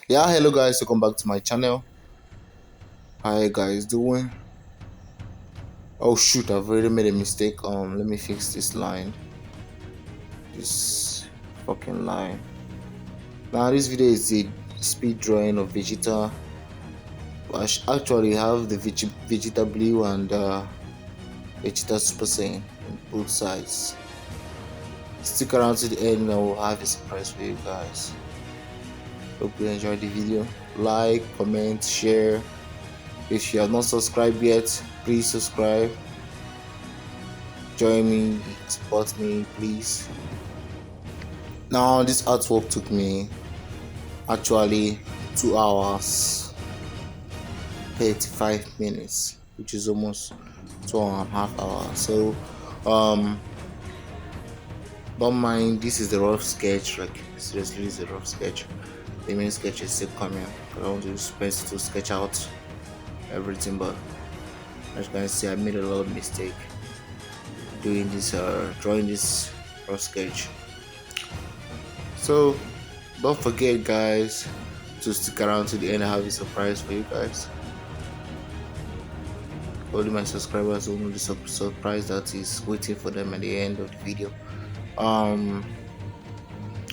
Yeah, hello guys, welcome back to my channel. How you guys doing? Oh shoot, I've already made a mistake. Let me fix this line. This fucking line. Now this video is a speed drawing of Vegeta. Actually have the Vegeta Blue and Vegeta Super Saiyan on both sides. Stick around to the end and I will have a surprise for you guys. Hope you enjoyed the video. Like, comment, share. If you have not subscribed yet, please subscribe. Join me, support me, please. Now this artwork took me actually 2 hours 35 minutes, which is almost 2.5 hours. So um don't mind, this is the rough sketch. Like seriously, this is a rough sketch. The main sketch is still coming. I don't want to space to sketch out everything, but as you can see, I made a lot of mistake doing this drawing this rough sketch. So don't forget guys to stick around to the end. I have a surprise for you guys. Only my subscribers will know the surprise that is waiting for them at the end of the video.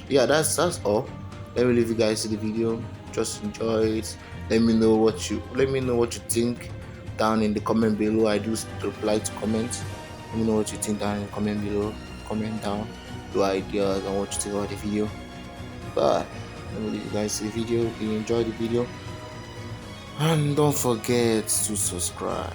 Yeah, that's all. Let me leave you guys to the video. Just enjoy it. Let me know what you think down in the comment below. I do reply to comments. Let me know what you think down in the comment below. Comment down your ideas and what you think about the video. But let me leave you guys to the video. If you enjoyed the video, and don't forget to subscribe.